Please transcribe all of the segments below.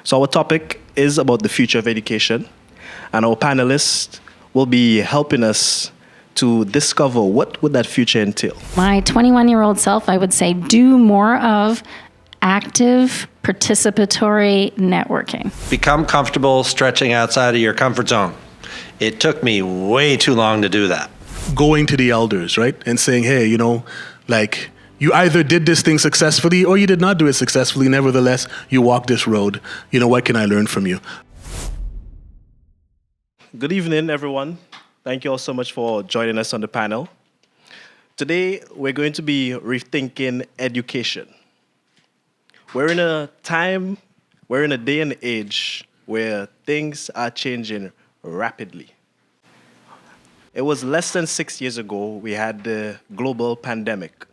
So our topic is about the future of education, and our panelists will be helping us to discover what would that future entail. My 21-year-old self, I would say, do more of active participatory networking. Become comfortable stretching outside of your comfort zone. It took me way too long to do that. Going to the elders, right? And saying, hey, like you either did this thing successfully or you did not do it successfully. Nevertheless, you walked this road. What can I learn from you? Good evening, everyone. Thank you all so much for joining us on the panel. Today, we're going to be rethinking education. We're in a day and age where things are changing rapidly. It was less than 6 years ago we had the global pandemic.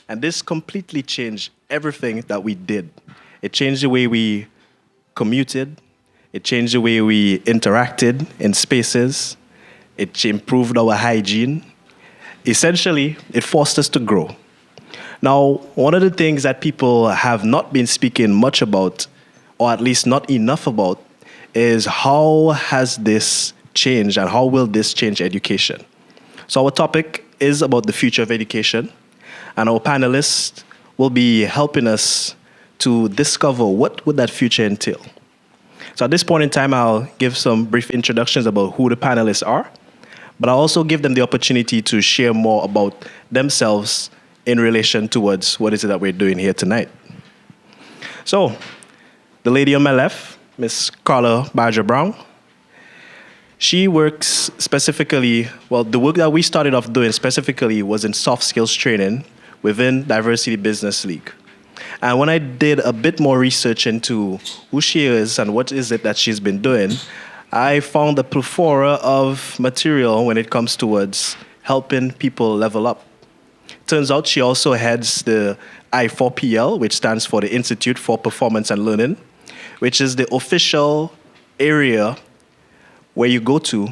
And this completely changed everything that we did. It changed the way we commuted. It changed the way we interacted in spaces. It improved our hygiene. Essentially, it forced us to grow. Now, one of the things that people have not been speaking much about, or at least not enough about, is how has this changed and how will this change education? So our topic is about the future of education, and our panelists will be helping us to discover what would that future entail. So at this point in time, I'll give some brief introductions about who the panelists are, but I'll also give them the opportunity to share more about themselves in relation towards what is it that we're doing here tonight. So, the lady on my left, Miss Karla Badger-Brown, she works specifically, the work that we started off doing specifically was in soft skills training within Diversity Business League. And when I did a bit more research into who she is and what is it that she's been doing, I found a plethora of material when it comes towards helping people level up. Turns out she also heads the I4PL, which stands for the Institute for Performance and Learning, which is the official area where you go to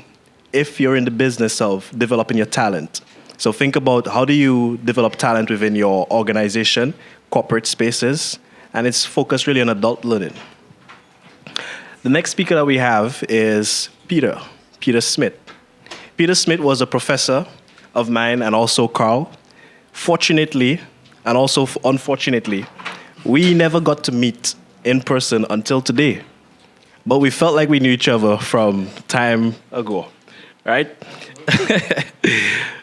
if you're in the business of developing your talent. So think about how do you develop talent within your organization, corporate spaces, and it's focused really on adult learning. The next speaker that we have is Peter Smit. Peter Smit was a professor of mine and also Carl. Fortunately, and also unfortunately, we never got to meet in person until today. But we felt like we knew each other from time ago, right?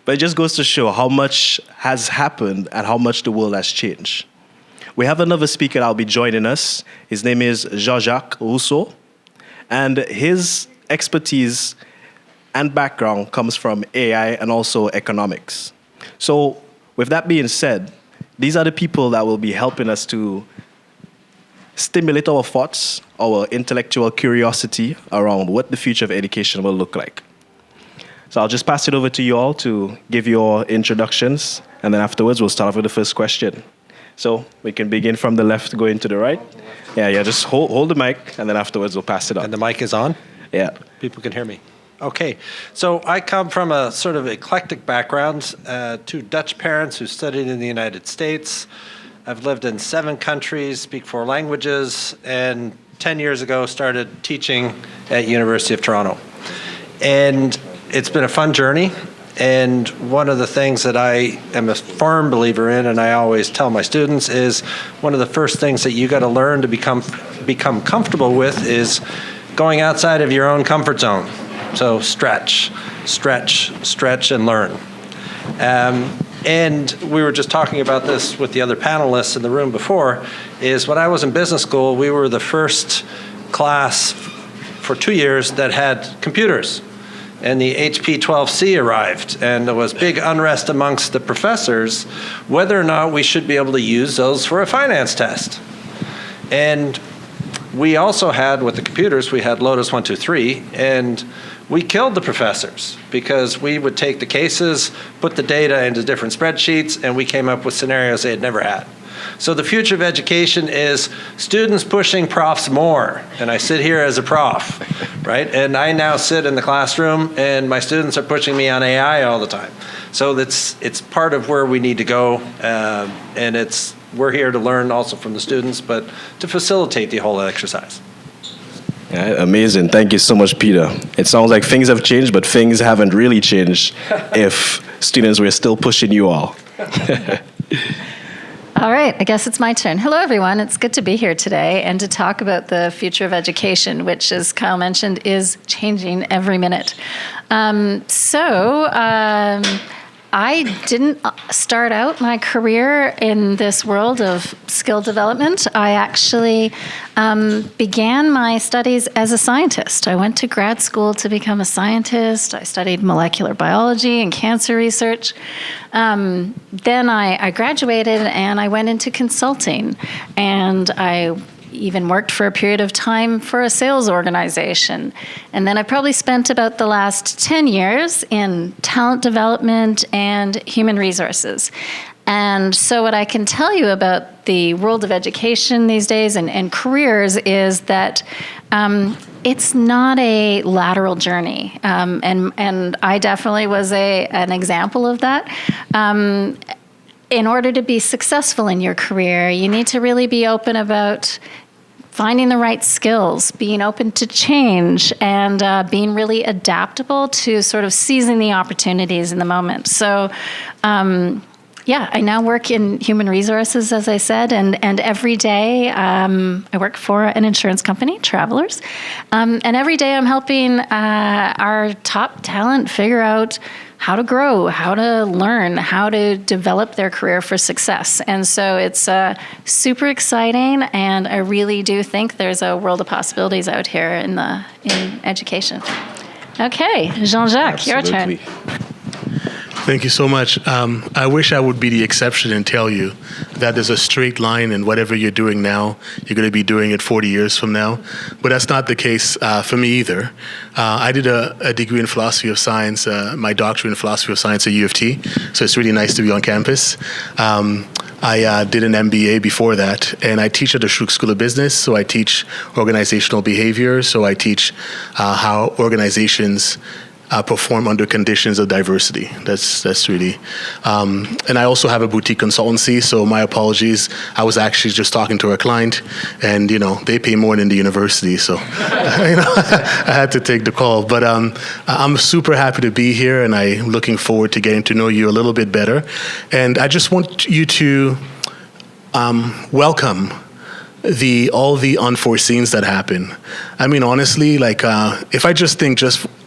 But it just goes to show how much has happened and how much the world has changed. We have another speaker that will be joining us. His name is Jean-Jacques Rousseau. And his expertise and background comes from AI and also economics. So with that being said, these are the people that will be helping us to stimulate our thoughts, our intellectual curiosity around what the future of education will look like. So I'll just pass it over to you all to give your introductions, and then afterwards we'll start off with the first question. So we can begin from the left going to the right. Yeah, just hold the mic, and then afterwards we'll pass it on. And the mic is on? Yeah. People can hear me. Okay, so I come from a sort of eclectic background, two Dutch parents who studied in the United States. I've lived in 7 countries, speak 4 languages, and 10 years ago started teaching at University of Toronto. And it's been a fun journey, and one of the things that I am a firm believer in, and I always tell my students, is one of the first things that you got to learn to become comfortable with is going outside of your own comfort zone. So stretch, and learn. And we were just talking about this with the other panelists in the room before, is when I was in business school, we were the first class for 2 years that had computers. And the HP 12C arrived, and there was big unrest amongst the professors whether or not we should be able to use those for a finance test. And we also had, with the computers, we had Lotus 123, and we killed the professors because we would take the cases, put the data into different spreadsheets, and we came up with scenarios they had never had. So the future of education is students pushing profs more. And I sit here as a prof, right? And I now sit in the classroom, and my students are pushing me on AI all the time. So it's part of where we need to go, and we're here to learn also from the students, but to facilitate the whole exercise. Yeah, amazing. Thank you so much, Peter. It sounds like things have changed, but things haven't really changed if students were still pushing you all. All right, I guess it's my turn. Hello, everyone. It's good to be here today and to talk about the future of education, which, as Kyle mentioned, is changing every minute. I didn't start out my career in this world of skill development. I actually began my studies as a scientist. I went to grad school to become a scientist. I studied molecular biology and cancer research. Then I graduated and I went into consulting, and I even worked for a period of time for a sales organization. And then I probably spent about the last 10 years in talent development and human resources. And so what I can tell you about the world of education these days and careers is that it's not a lateral journey. And I definitely was an example of that. In order to be successful in your career, you need to really be open about finding the right skills, being open to change, and being really adaptable to sort of seizing the opportunities in the moment. So, I now work in human resources, as I said, and every day I work for an insurance company, Travelers, and every day I'm helping our top talent figure out how to grow, how to learn, how to develop their career for success. And so it's super exciting, and I really do think there's a world of possibilities out here in education. Okay, Jean-Jacques, your turn. Thank you so much. I wish I would be the exception and tell you that there's a straight line in whatever you're doing now, you're going to be doing it 40 years from now. But that's not the case for me either. I did a degree in philosophy of science, my doctorate in philosophy of science at U of T, so it's really nice to be on campus. I did an MBA before that, and I teach at the Schuch School of Business, so I teach organizational behavior, so I teach how organizations perform under conditions of diversity. That's really, and I also have a boutique consultancy. So my apologies. I was actually just talking to a client, and they pay more than the university, so I had to take the call. But I'm super happy to be here, and I'm looking forward to getting to know you a little bit better. And I just want you to welcome all the unforeseens that happen. I mean, honestly, if I just think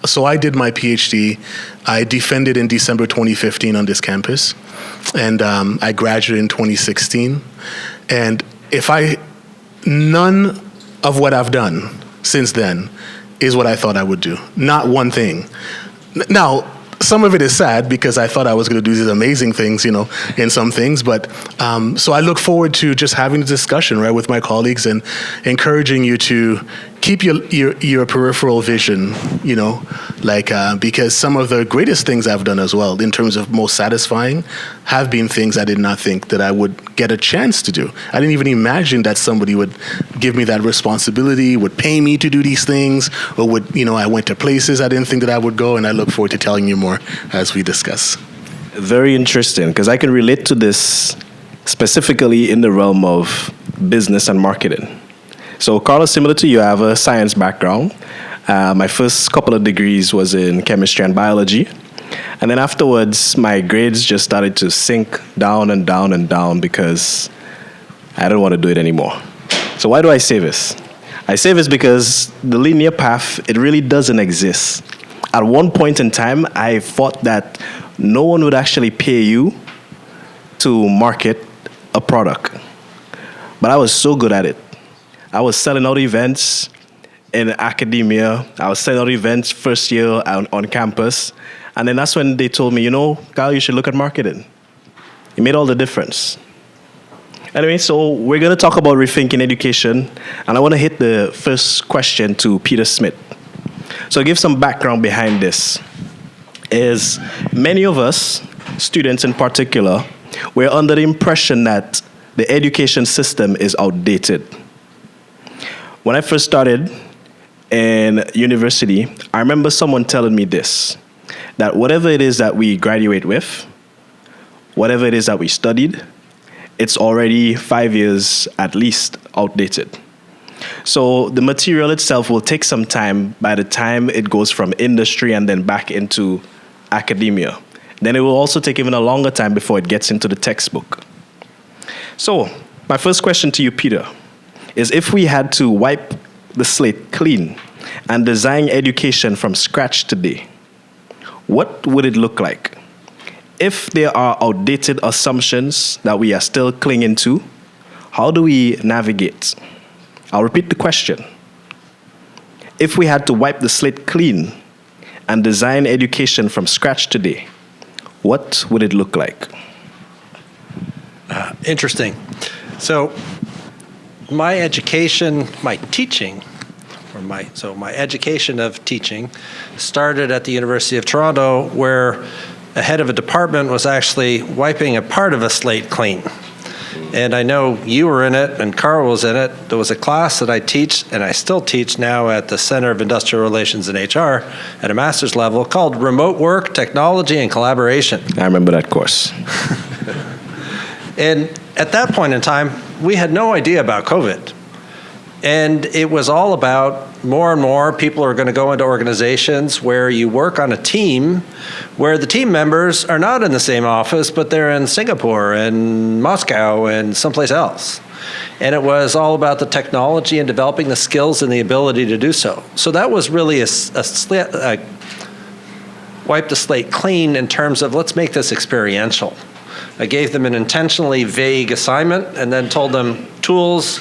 so I did my PhD, I defended in December 2015 on this campus, and I graduated in 2016. And none of what I've done since then is what I thought I would do. Not one thing. Now, some of it is sad because I thought I was going to do these amazing things, in some things. But so I look forward to just having a discussion, right, with my colleagues and encouraging you to keep your peripheral vision, because some of the greatest things I've done as well, in terms of most satisfying, have been things I did not think that I would get a chance to do. I didn't even imagine that somebody would give me that responsibility, would pay me to do these things, or I went to places I didn't think that I would go, and I look forward to telling you more as we discuss. Very interesting, because I can relate to this specifically in the realm of business and marketing. So, Karla, similar to you, I have a science background. My first couple of degrees was in chemistry and biology. And then afterwards, my grades just started to sink down and down and down because I don't want to do it anymore. So why do I say this? I say this because the linear path, it really doesn't exist. At one point in time, I thought that no one would actually pay you to market a product. But I was so good at it. I was selling out events in academia. I was selling out events first year on campus. And then that's when they told me, Kyle, you should look at marketing. It made all the difference. Anyway, so we're going to talk about rethinking education. And I want to hit the first question to Peter Smit. So give some background behind this. Is many of us, students in particular, we're under the impression that the education system is outdated. When I first started in university, I remember someone telling me this, that whatever it is that we graduate with, whatever it is that we studied, it's already 5 years at least outdated. So the material itself will take some time by the time it goes from industry and then back into academia. Then it will also take even a longer time before it gets into the textbook. So my first question to you, Peter, is if we had to wipe the slate clean and design education from scratch today, what would it look like? If there are outdated assumptions that we are still clinging to, how do we navigate? I'll repeat the question. If we had to wipe the slate clean and design education from scratch today, what would it look like? Interesting. So my education, my teaching, my education of teaching started at the University of Toronto, where a head of a department was actually wiping a part of a slate clean. And I know you were in it and Karl was in it. There was a class that I teach, and I still teach now at the Center of Industrial Relations and HR at a master's level, called Remote Work, Technology, and Collaboration. I remember that course. And at that point in time, we had no idea about COVID. And it was all about more and more people are going to go into organizations where you work on a team where the team members are not in the same office, but they're in Singapore and Moscow and someplace else. And it was all about the technology and developing the skills and the ability to do so. So that was really a wipe the slate clean in terms of let's make this experiential. I gave them an intentionally vague assignment and then told them tools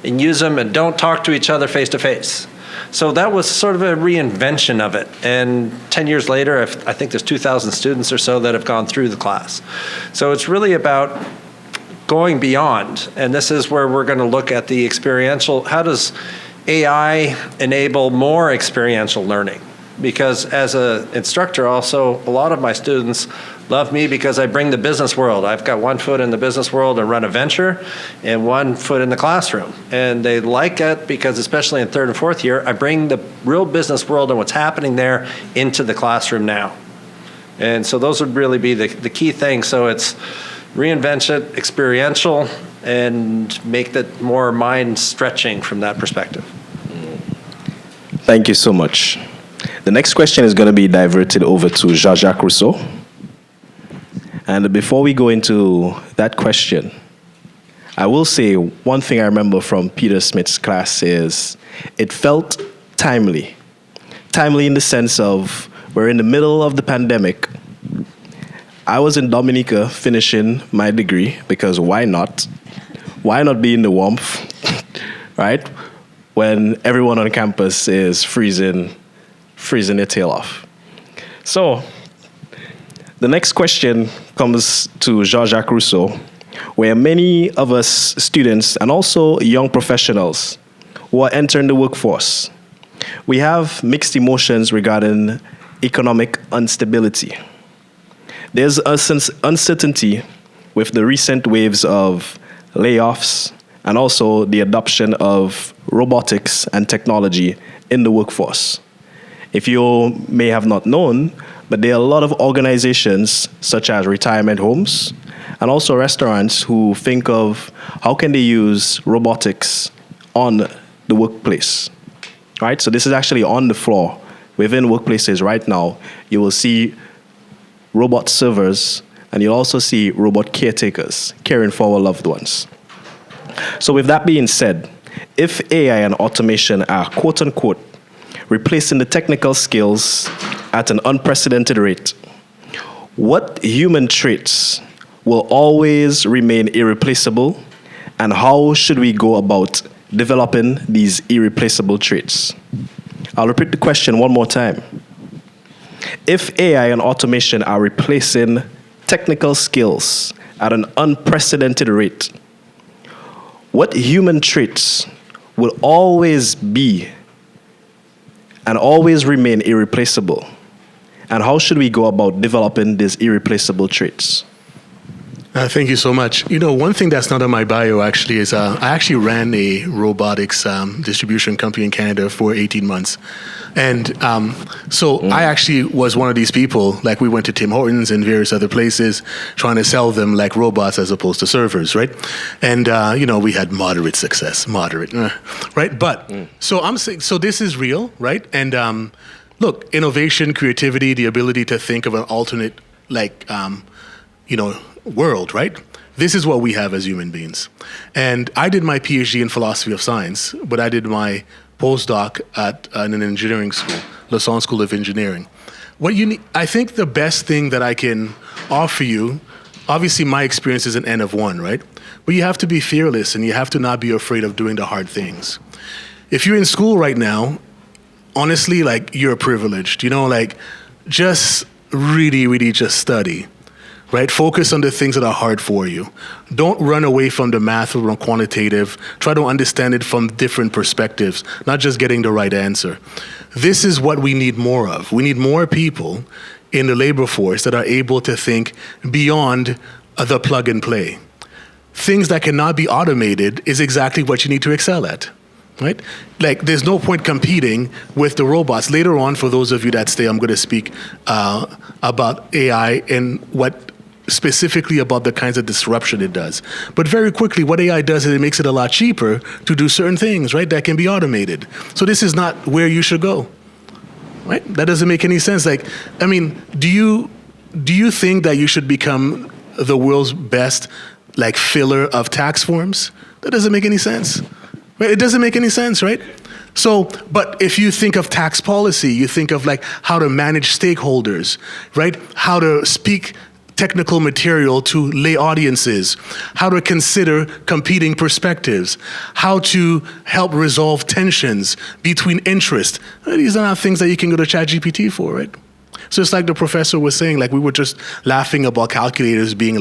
and use them and don't talk to each other face to face. So that was sort of a reinvention of it. And 10 years later, I think there's 2,000 students or so that have gone through the class. So it's really about going beyond. And this is where we're going to look at the experiential. How does AI enable more experiential learning? Because as an instructor also, a lot of my students love me because I bring the business world. I've got one foot in the business world and run a venture and one foot in the classroom. And they like it because especially in third and fourth year, I bring the real business world and what's happening there into the classroom now. And so those would really be the key things. So it's reinvention, experiential, and make that more mind stretching from that perspective. Thank you so much. The next question is going to be diverted over to Jean-Jacques Rousseau. And before we go into that question, I will say one thing I remember from Peter Smit's class is it felt timely. Timely in the sense of we're in the middle of the pandemic. I was in Dominica finishing my degree because why not? Why not be in the warmth, right? When everyone on campus is freezing their tail off. So the next question comes to Jean-Jacques Rousseau, where many of us students and also young professionals who are entering the workforce, we have mixed emotions regarding economic instability. There's uncertainty with the recent waves of layoffs and also the adoption of robotics and technology in the workforce. If you may have not known, but there are a lot of organizations such as retirement homes and also restaurants who think of how can they use robotics on the workplace, right? So this is actually on the floor. Within workplaces right now, you will see robot servers and you'll also see robot caretakers caring for our loved ones. So with that being said, if AI and automation are quote unquote replacing the technical skills at an unprecedented rate, what human traits will always remain irreplaceable, and how should we go about developing these irreplaceable traits? I'll repeat the question one more time. If AI and automation are replacing technical skills at an unprecedented rate, what human traits will always be and always remain irreplaceable? And how should we go about developing these irreplaceable traits? Thank you so much. You know, one thing that's not on my bio actually is I actually ran a robotics distribution company in Canada for 18 months. And I actually was one of these people, like we went to Tim Hortons and various other places trying to sell them like robots as opposed to servers, right? And, we had moderate success, right? But, so I'm saying, so this is real, right? And look, innovation, creativity, the ability to think of an alternate, world, right? This is what we have as human beings. And I did my PhD in philosophy of science, but I did my postdoc at an engineering school, Lausanne School of Engineering. What you need, I think the best thing that I can offer you, obviously my experience is an N of one, right? But you have to be fearless and you have to not be afraid of doing the hard things. If you're in school right now, honestly, you're privileged, just really just study. Right? Focus on the things that are hard for you. Don't run away from the math or from quantitative. Try to understand it from different perspectives, not just getting the right answer. This is what we need more of. We need more people in the labor force that are able to think beyond the plug and play. Things that cannot be automated is exactly what you need to excel at. Right? There's no point competing with the robots. Later on, for those of you that stay, I'm going to speak about AI and specifically about the kinds of disruption it does. But very quickly, what AI does is it makes it a lot cheaper to do certain things, right, that can be automated. So this is not where you should go, right? That doesn't make any sense. Do you think that you should become the world's best, filler of tax forms? That doesn't make any sense. Right? It doesn't make any sense, right? So, but if you think of tax policy, you think of how to manage stakeholders, right? How to speak technical material to lay audiences, how to consider competing perspectives, how to help resolve tensions between interests. These are not things that you can go to ChatGPT for, right? So it's like the professor was saying, we were just laughing about calculators being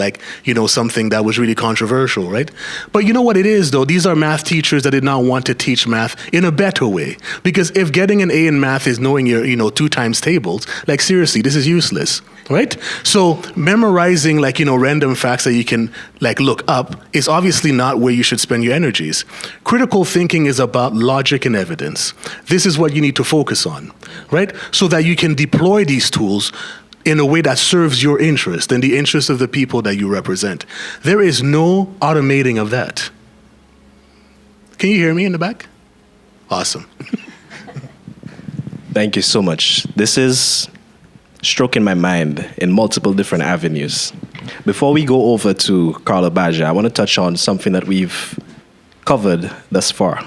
something that was really controversial, right? But you know what it is, though? These are math teachers that did not want to teach math in a better way. Because if getting an A in math is knowing your 2 times tables, seriously, this is useless, right? So memorizing, random facts that you can, look up is obviously not where you should spend your energies. Critical thinking is about logic and evidence. This is what you need to focus on, right? So that you can deploy these tools in a way that serves your interest and the interest of the people that you represent. There is no automating of that. Can you hear me in the back? Awesome. Thank you so much. This is stroking my mind in multiple different avenues. Before we go over to Karla Badger, I want to touch on something that we've covered thus far.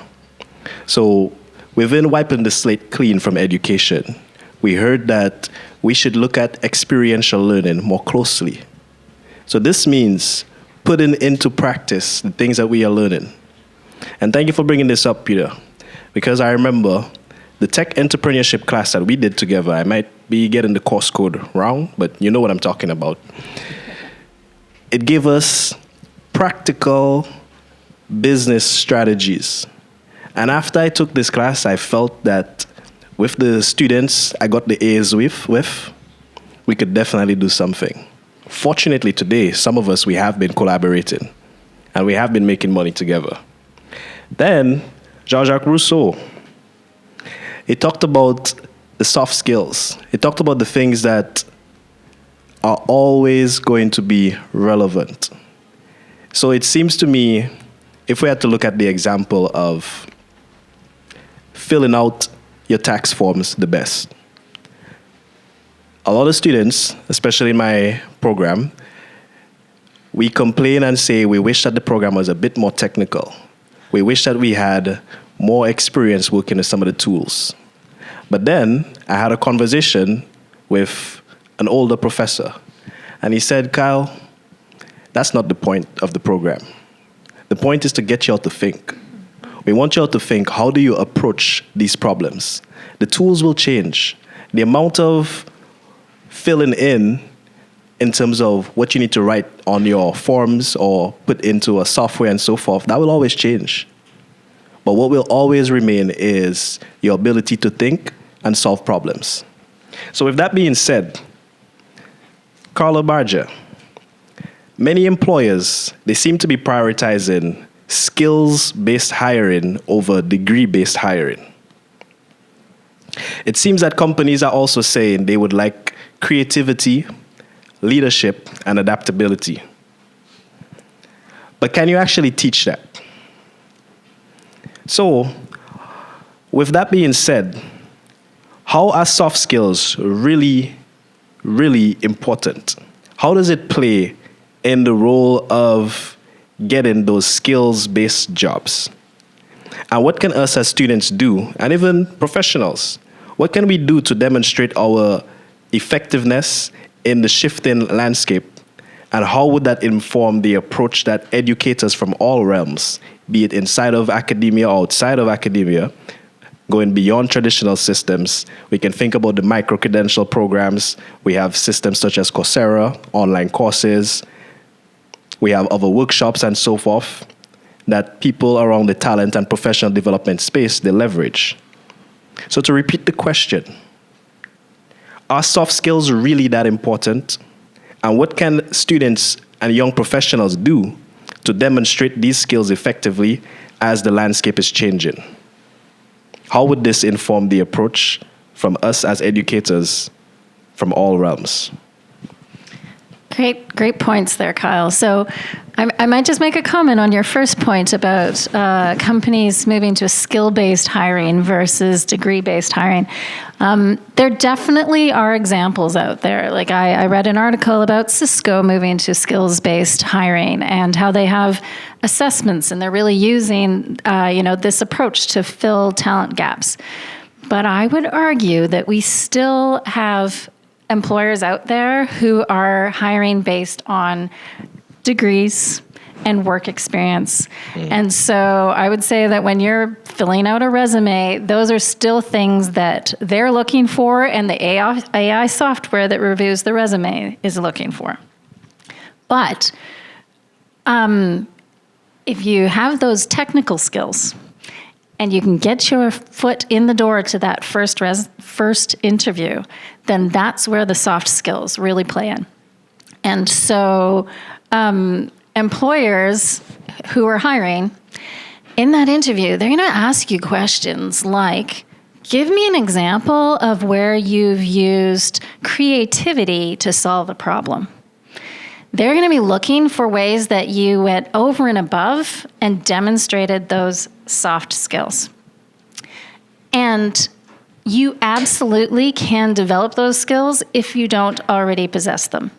So we've been wiping the slate clean from education. We heard that we should look at experiential learning more closely. So this means putting into practice the things that we are learning. And thank you for bringing this up, Peter, because I remember the tech entrepreneurship class that we did together. I might be getting the course code wrong, but you know what I'm talking about. It gave us practical business strategies. And after I took this class, I felt that with the students I got the A's with, we could definitely do something. Fortunately today, some of us, we have been collaborating and we have been making money together. Then, Jean-Jacques Rousseau, he talked about the soft skills. He talked about the things that are always going to be relevant. So it seems to me, if we had to look at the example of filling out your tax forms the best. A lot of students, especially in my program, we complain and say we wish that the program was a bit more technical. We wish that we had more experience working with some of the tools. But then I had a conversation with an older professor, and he said, Kyle, that's not the point of the program. The point is to get you all to think. We want you all to think, how do you approach these problems? The tools will change. The amount of filling in terms of what you need to write on your forms or put into a software and so forth, that will always change. But what will always remain is your ability to think and solve problems. So with that being said, Karla Badger, many employers, they seem to be prioritizing skills-based hiring over degree-based hiring. It seems that companies are also saying they would like creativity, leadership, and adaptability. But can you actually teach that? So, with that being said, how are soft skills really, really important? How does it play in the role of getting those skills-based jobs? And what can us as students do, and even professionals, what can we do to demonstrate our effectiveness in the shifting landscape? And how would that inform the approach that educators from all realms, be it inside of academia or outside of academia, going beyond traditional systems? We can think about the micro-credential programs. We have systems such as Coursera, online courses. We have other workshops and so forth that people around the talent and professional development space, they leverage. So to repeat the question, are soft skills really that important? And what can students and young professionals do to demonstrate these skills effectively as the landscape is changing? How would this inform the approach from us as educators from all realms? Great points there, Kyle. So I might just make a comment on your first point about companies moving to a skill-based hiring versus degree-based hiring. There definitely are examples out there. Like I read an article about Cisco moving to skills-based hiring and how they have assessments and they're really using this approach to fill talent gaps. But I would argue that we still have employers out there who are hiring based on degrees and work experience. And so I would say that when you're filling out a resume, those are still things that they're looking for and the AI software that reviews the resume is looking for. But if you have those technical skills and you can get your foot in the door to that first interview, then that's where the soft skills really play in. And so employers who are hiring, in that interview, they're going to ask you questions like, give me an example of where you've used creativity to solve a problem. They're going to be looking for ways that you went over and above and demonstrated those soft skills. And you absolutely can develop those skills if you don't already possess them.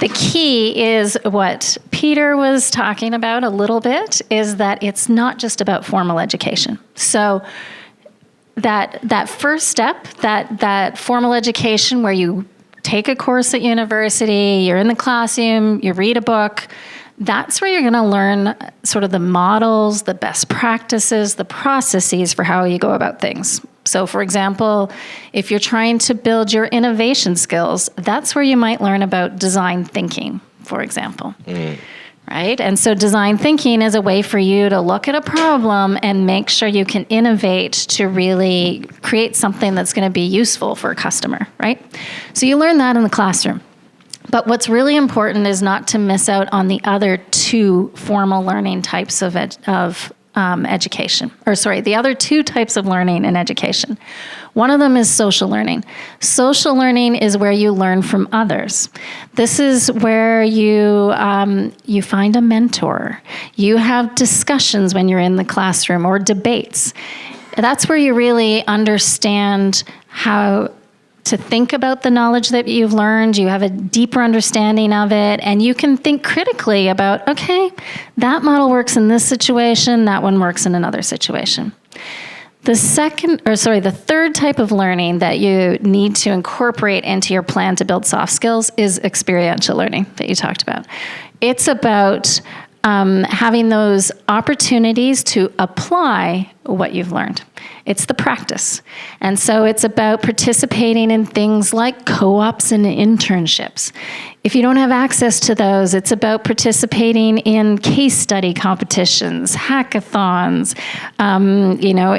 The key is what Peter was talking about a little bit, is that it's not just about formal education. So that first step, that formal education where you take a course at university, you're in the classroom, you read a book, that's where you're going to learn sort of the models, the best practices, the processes for how you go about things. So for example, if you're trying to build your innovation skills, that's where you might learn about design thinking, for example. Right? And so design thinking is a way for you to look at a problem and make sure you can innovate to really create something that's going to be useful for a customer, right? So you learn that in the classroom. But what's really important is not to miss out on the other two formal learning types of education. The other two types of learning in education. One of them is social learning. Social learning is where you learn from others. This is where you find a mentor. You have discussions when you're in the classroom or debates. That's where you really understand how to think about the knowledge that you've learned. You have a deeper understanding of it, and you can think critically about, okay, that model works in this situation, that one works in another situation. The third type of learning that you need to incorporate into your plan to build soft skills is experiential learning that you talked about. It's about having those opportunities to apply what you've learned. It's the practice. And so it's about participating in things like co-ops and internships. If you don't have access to those, it's about participating in case study competitions, hackathons.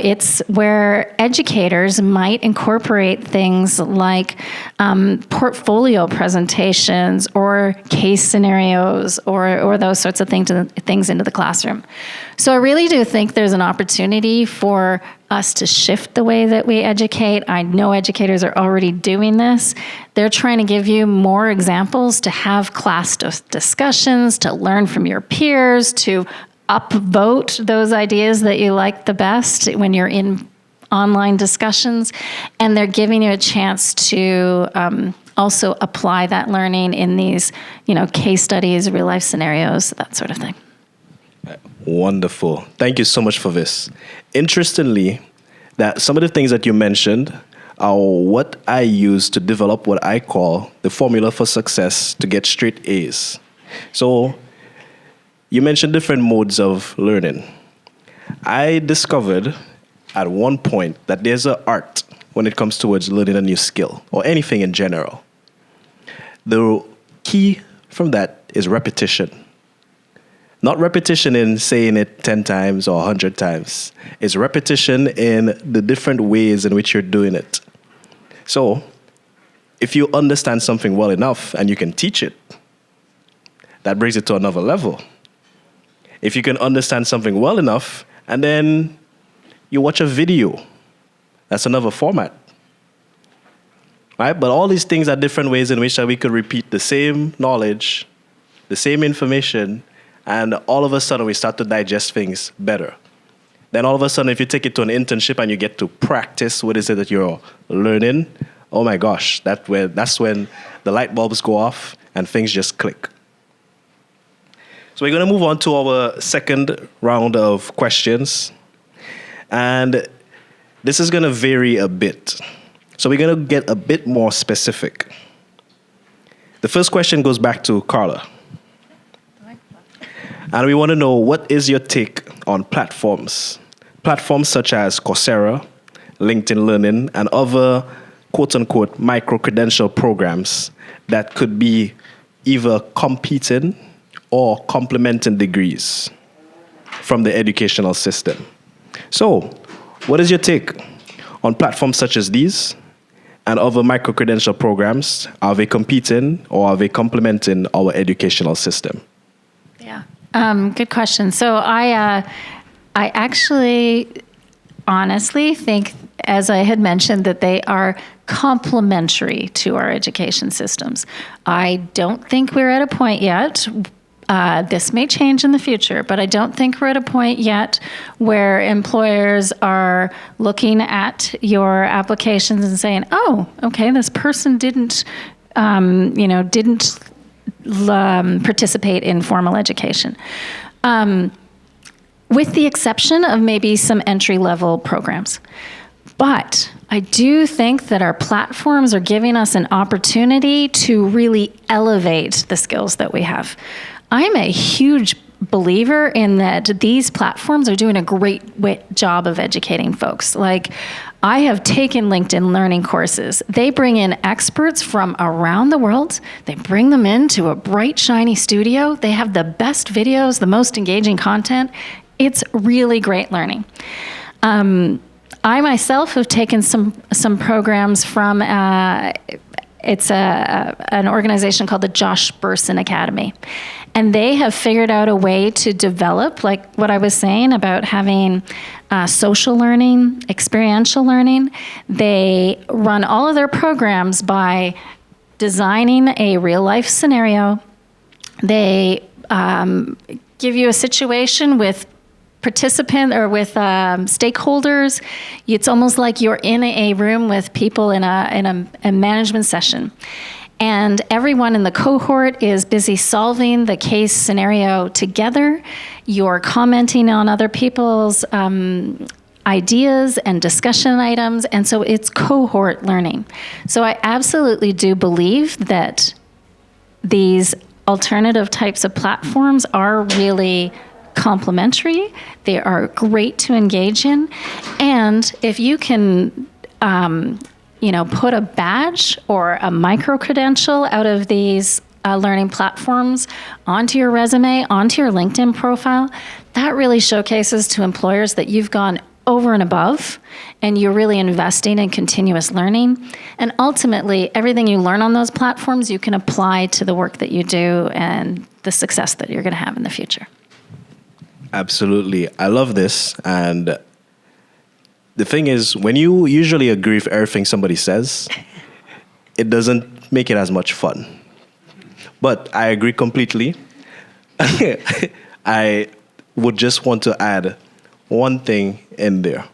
It's where educators might incorporate things like portfolio presentations or case scenarios or those sorts of things into the classroom. So I really do think there's an opportunity for us to shift the way that we educate. I know educators are already doing this. They're trying to give you more examples to have class discussions, to learn from your peers, to upvote those ideas that you like the best when you're in online discussions. And they're giving you a chance to also apply that learning in these, case studies, real life scenarios, that sort of thing. Wonderful. Thank you so much for this. Interestingly, that some of the things that you mentioned are what I use to develop what I call the formula for success to get straight A's. So you mentioned different modes of learning. I discovered at one point that there's an art when it comes towards learning a new skill or anything in general. The key from that is repetition. Not repetition in saying it 10 times or 100 times. It's repetition in the different ways in which you're doing it. So, if you understand something well enough and you can teach it, that brings it to another level. If you can understand something well enough and then you watch a video, that's another format. Right? But all these things are different ways in which we could repeat the same knowledge, the same information, and all of a sudden we start to digest things better. Then all of a sudden, if you take it to an internship and you get to practice what is it that you're learning, oh my gosh, that's when the light bulbs go off and things just click. So we're going to move on to our second round of questions. And this is going to vary a bit. So we're going to get a bit more specific. The first question goes back to Karla. And we want to know, what is your take on platforms? Platforms such as Coursera, LinkedIn Learning, and other quote-unquote micro-credential programs that could be either competing or complementing degrees from the educational system. So, what is your take on platforms such as these and other micro-credential programs? Are they competing or are they complementing our educational system? Yeah. Good question. So I actually honestly think, as I had mentioned, that they are complementary to our education systems. I don't think we're at a point yet. This may change in the future, but I don't think we're at a point yet where employers are looking at your applications and saying, "Oh, okay, this person didn't participate in formal education," with the exception of maybe some entry-level programs. But I do think that our platforms are giving us an opportunity to really elevate the skills that we have. I'm a huge believer in that these platforms are doing a great job of educating folks. Like, I have taken LinkedIn Learning courses. They bring in experts from around the world. They bring them into a bright, shiny studio. They have the best videos, the most engaging content. It's really great learning. I myself have taken some programs from it's an organization called the Josh Burson Academy. And they have figured out a way to develop, like what I was saying about having social learning, experiential learning. They run all of their programs by designing a real life scenario. They give you a situation with participant or with stakeholders. It's almost like you're in a room with people in a management session. And everyone in the cohort is busy solving the case scenario together. You're commenting on other people's ideas and discussion items, and so it's cohort learning. So I absolutely do believe that these alternative types of platforms are really complementary. They are great to engage in. And if you can, put a badge or a micro-credential out of these learning platforms onto your resume, onto your LinkedIn profile, that really showcases to employers that you've gone over and above and you're really investing in continuous learning. And ultimately, everything you learn on those platforms, you can apply to the work that you do and the success that you're going to have in the future. Absolutely. I love this. And the thing is, when you usually agree with everything somebody says, it doesn't make it as much fun. But I agree completely. I would just want to add one thing in there.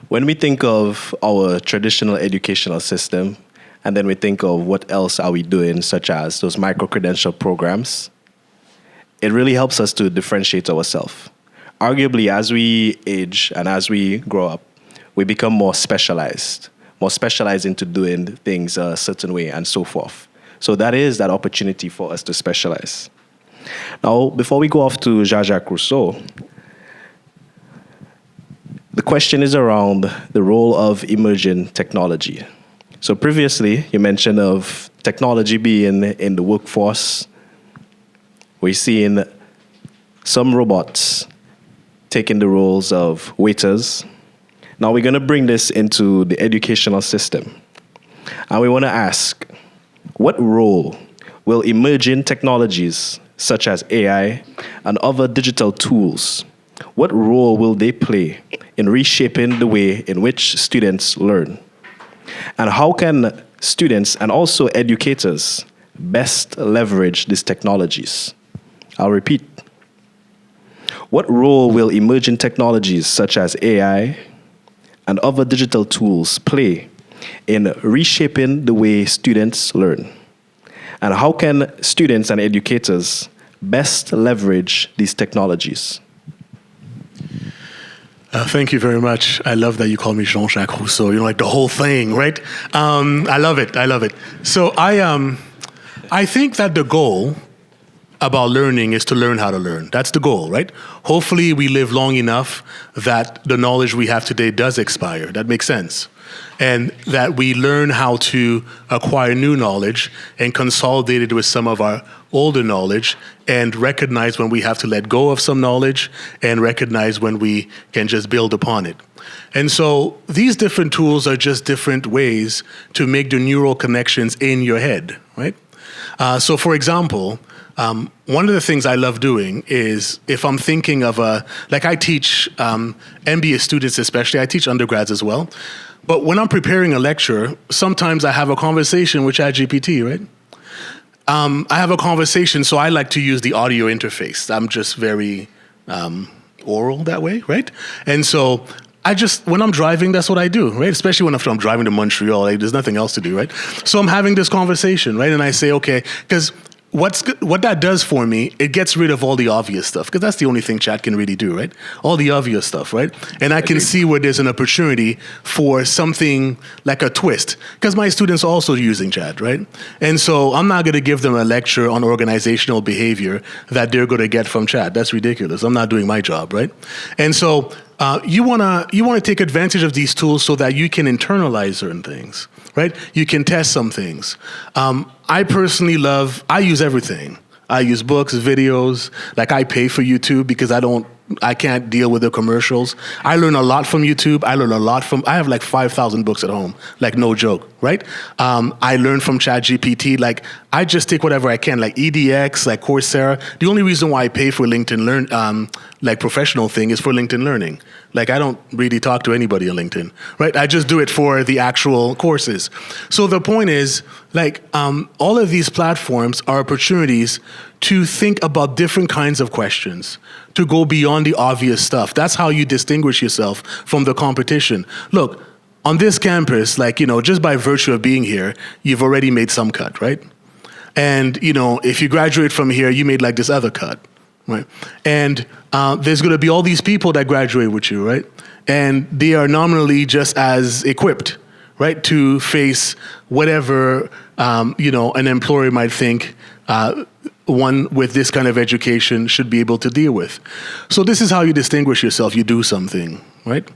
When we think of our traditional educational system, and then we think of what else are we doing, such as those micro-credential programs, it really helps us to differentiate ourselves. Arguably, as we age and as we grow up, we become more specialized into doing things a certain way and so forth. So that is that opportunity for us to specialize. Now, before we go off to Jean-Jacques Rousseau, the question is around the role of emerging technology. So previously, you mentioned of technology being in the workforce. We're seeing some robots taking the roles of waiters. Now we're going to bring this into the educational system. And we want to ask, what role will emerging technologies such as AI and other digital tools, what role will they play in reshaping the way in which students learn? And how can students and also educators best leverage these technologies? I'll repeat. What role will emerging technologies such as AI and other digital tools play in reshaping the way students learn? And how can students and educators best leverage these technologies? Thank you very much. I love that you call me Jean-Jacques Rousseau. You know, like the whole thing, right? I love it. So I think that the goal about learning is to learn how to learn. That's the goal, right? Hopefully we live long enough that the knowledge we have today does expire. That makes sense. And that we learn how to acquire new knowledge and consolidate it with some of our older knowledge and recognize when we have to let go of some knowledge and recognize when we can just build upon it. And so these different tools are just different ways to make the neural connections in your head, right? So for example, one of the things I love doing is if I'm thinking of like I teach MBA students especially, I teach undergrads as well. But when I'm preparing a lecture, sometimes I have a conversation with ChatGPT, right? I have a conversation, so I like to use the audio interface. I'm just very oral that way, right? And so when I'm driving, that's what I do, right? Especially when I'm driving to Montreal, like, there's nothing else to do, right? So I'm having this conversation, right? And I say, okay, because what that does for me, it gets rid of all the obvious stuff, because that's the only thing chat can really do, right? All the obvious stuff, right? And I can see where there's an opportunity for something like a twist, because my students are also using chat, right? And so I'm not going to give them a lecture on organizational behavior that they're going to get from chat. That's ridiculous. I'm not doing my job, right? And so you wanna take advantage of these tools so that you can internalize certain things, right? You can test some things. I personally I use everything. I use books, videos, like I pay for YouTube because I can't deal with the commercials. I learn a lot from YouTube. I have like 5,000 books at home, like no joke, right? I learn from ChatGPT. Like I just take whatever I can, like EDX, like Coursera. The only reason why I pay for LinkedIn like professional thing is for LinkedIn Learning. Like I don't really talk to anybody on LinkedIn, right? I just do it for the actual courses. So the point is, like, all of these platforms are opportunities to think about different kinds of questions, to go beyond the obvious stuff. That's how you distinguish yourself from the competition. Look, on this campus, like, just by virtue of being here, you've already made some cut, right? And, if you graduate from here, you made like this other cut, right? And there's going to be all these people that graduate with you, right? And they are nominally just as equipped, right, to face whatever, an employer might think one with this kind of education should be able to deal with. So this is how you distinguish yourself. You do something, right?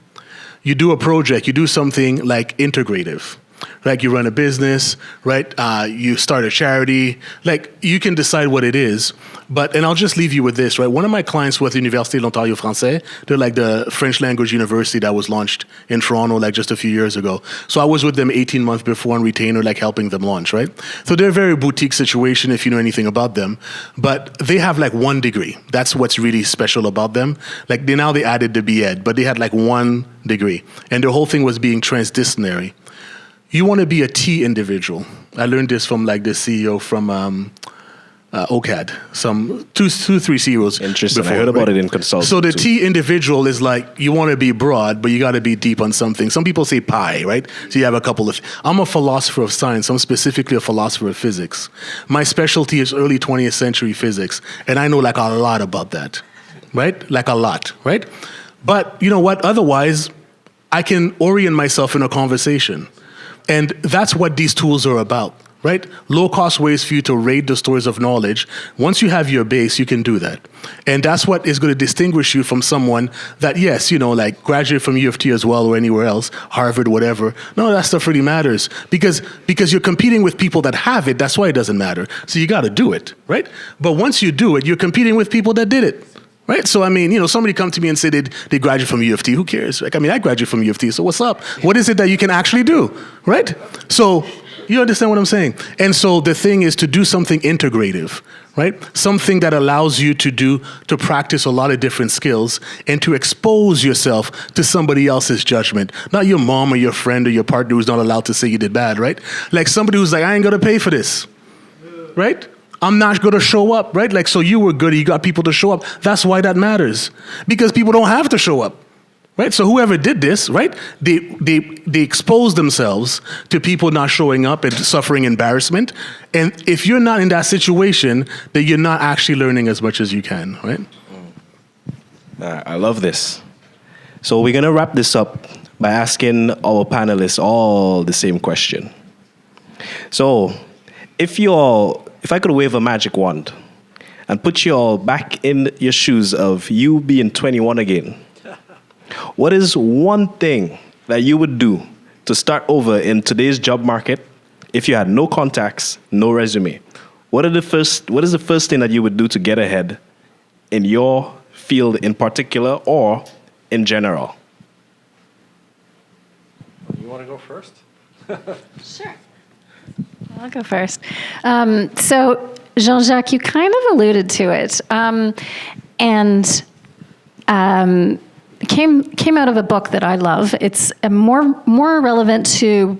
You do a project, you do something like integrative. Like you run a business, right? You start a charity. Like you can decide what it is. And I'll just leave you with this, right? One of my clients was the Université de l'Ontario Français. They're like the French language university that was launched in Toronto like just a few years ago. So I was with them 18 months before on retainer, like helping them launch, right? So they're a very boutique situation if you know anything about them. But they have like 1 degree. That's what's really special about them. Like they added the B.Ed, but they had like 1 degree. And their whole thing was being transdisciplinary. You want to be a T individual. I learned this from like the CEO from OCAD, some two, 3 CEOs. Interesting. Before, I heard about right? it in consulting. So the too. T individual is like, you want to be broad, but you got to be deep on something. Some people say pi, right? So you have a couple of, I'm a philosopher of science. I'm specifically a philosopher of physics. My specialty is early 20th century physics. And I know like a lot about that, right? Like a lot, right? But you know what? Otherwise, I can orient myself in a conversation. And that's what these tools are about, right? Low-cost ways for you to raid the stores of knowledge. Once you have your base, you can do that. And that's what is going to distinguish you from someone that, yes, you know, like graduate from U of T as well or anywhere else, Harvard, whatever. None of that stuff really matters because you're competing with people that have it. That's why it doesn't matter. So you got to do it, right? But once you do it, you're competing with people that did it. Right? So, I mean, you know, somebody come to me and say they graduate from U of T. Who cares? Like, I mean, I graduated from U of T, so what's up? What is it that you can actually do? Right? So, you understand what I'm saying? And so the thing is to do something integrative, right? Something that allows you to practice a lot of different skills and to expose yourself to somebody else's judgment. Not your mom or your friend or your partner who's not allowed to say you did bad, right? Like somebody who's like, I ain't gonna pay for this, right? I'm not going to show up, right? Like, so you were good, you got people to show up. That's why that matters. Because people don't have to show up, right? So whoever did this, right, they expose themselves to people not showing up and suffering embarrassment. And if you're not in that situation, then you're not actually learning as much as you can, right? I love this. So we're going to wrap this up by asking our panelists all the same question. So if I could wave a magic wand and put you all back in your shoes of you being 21 again, what is one thing that you would do to start over in today's job market if you had no contacts, no resume? What is the first thing that you would do to get ahead in your field in particular or in general? You want to go first? Sure. I'll go first. So, Jean-Jacques, you kind of alluded to it, came out of a book that I love. It's more relevant to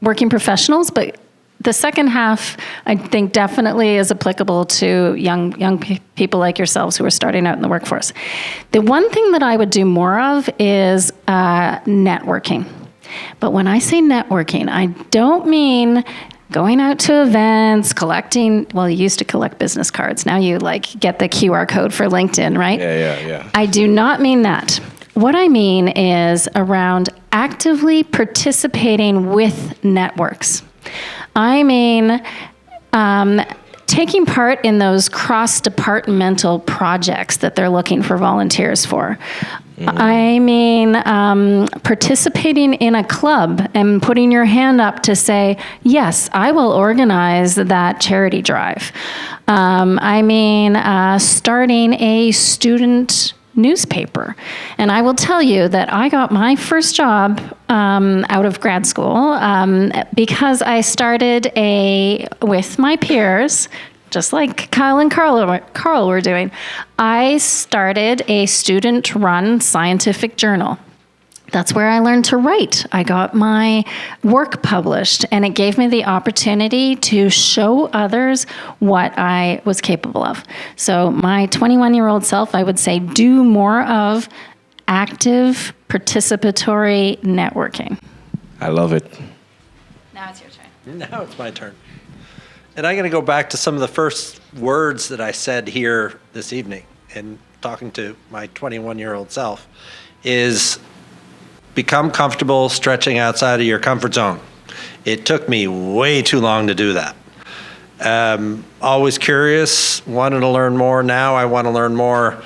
working professionals, but the second half, I think, definitely is applicable to young people like yourselves who are starting out in the workforce. The one thing that I would do more of is networking. But when I say networking, I don't mean going out to events, collecting, well, you used to collect business cards. Now you get the QR code for LinkedIn, right? Yeah. I do not mean that. What I mean is around actively participating with networks. I mean, taking part in those cross-departmental projects that they're looking for volunteers for. I mean, participating in a club and putting your hand up to say, yes, I will organize that charity drive. I mean, starting a student newspaper. And I will tell you that I got my first job out of grad school because I started with my peers, just like Kyle and Carl were doing, I started a student-run scientific journal. That's where I learned to write. I got my work published, and it gave me the opportunity to show others what I was capable of. So my 21-year-old self, I would say, do more of active, participatory networking. I love it. Now it's your turn. Now it's my turn. And I'm going to go back to some of the first words that I said here this evening in talking to my 21-year-old self is become comfortable stretching outside of your comfort zone. It took me way too long to do that. Always curious, wanted to learn more. Now I want to learn more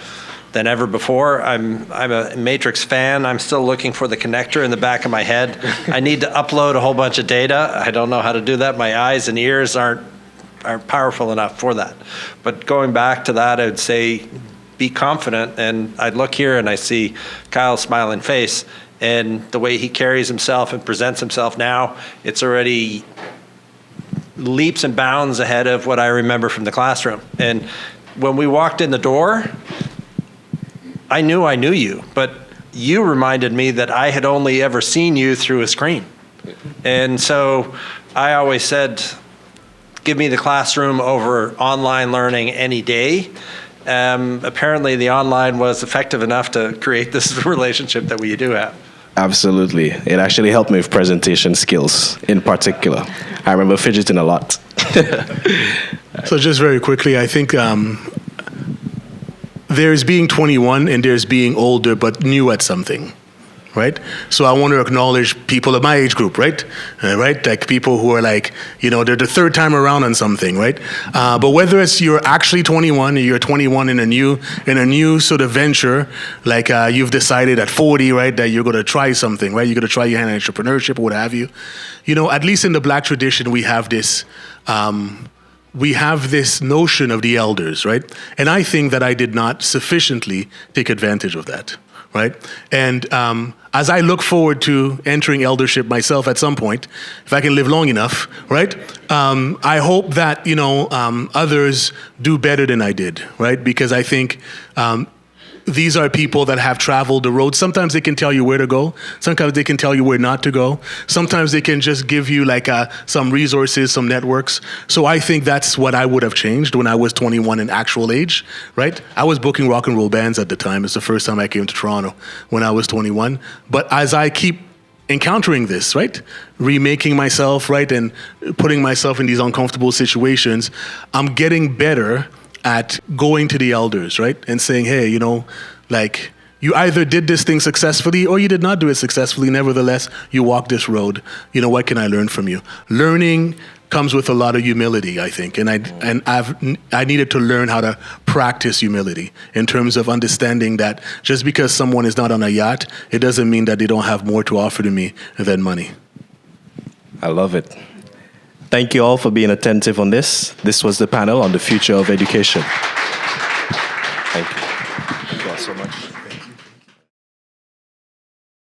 than ever before. I'm a Matrix fan. I'm still looking for the connector in the back of my head. I need to upload a whole bunch of data. I don't know how to do that. My eyes and ears aren't powerful enough for that. But going back to that, I would say be confident. And I look here and I see Kyle's smiling face, and the way he carries himself and presents himself now, it's already leaps and bounds ahead of what I remember from the classroom. And when we walked in the door, I knew you, but you reminded me that I had only ever seen you through a screen. And so I always said, give me the classroom over online learning any day. Apparently the online was effective enough to create this relationship that we do have. Absolutely. It actually helped me with presentation skills in particular. I remember fidgeting a lot. So just very quickly, I think there's being 21 and there's being older but new at something, right? So I want to acknowledge people of my age group, right? Right? Like people who are like, they're the third time around on something, right? But whether it's you're actually 21 or you're 21 in a new sort of venture, like you've decided at 40, right, that you're going to try something, right? You're going to try your hand in entrepreneurship or what have you. At least in the Black tradition, we have this notion of the elders, right? And I think that I did not sufficiently take advantage of that, right? And as I look forward to entering eldership myself at some point, if I can live long enough, right? I hope that, others do better than I did, right? Because I think these are people that have traveled the road. Sometimes they can tell you where to go. Sometimes they can tell you where not to go. Sometimes they can just give you like some resources, some networks. So I think that's what I would have changed when I was 21 in actual age, right? I was booking rock and roll bands at the time. It's the first time I came to Toronto when I was 21. But as I keep encountering this, right? Remaking myself, right? And putting myself in these uncomfortable situations, I'm getting better at going to the elders, right? And saying, hey, like you either did this thing successfully or you did not do it successfully. Nevertheless, you walked this road. What can I learn from you? Learning comes with a lot of humility, I think. And I needed to learn how to practice humility in terms of understanding that just because someone is not on a yacht, it doesn't mean that they don't have more to offer to me than money. I love it. Thank you all for being attentive on this. This was the panel on the future of education. Thank you. Thank you all so much.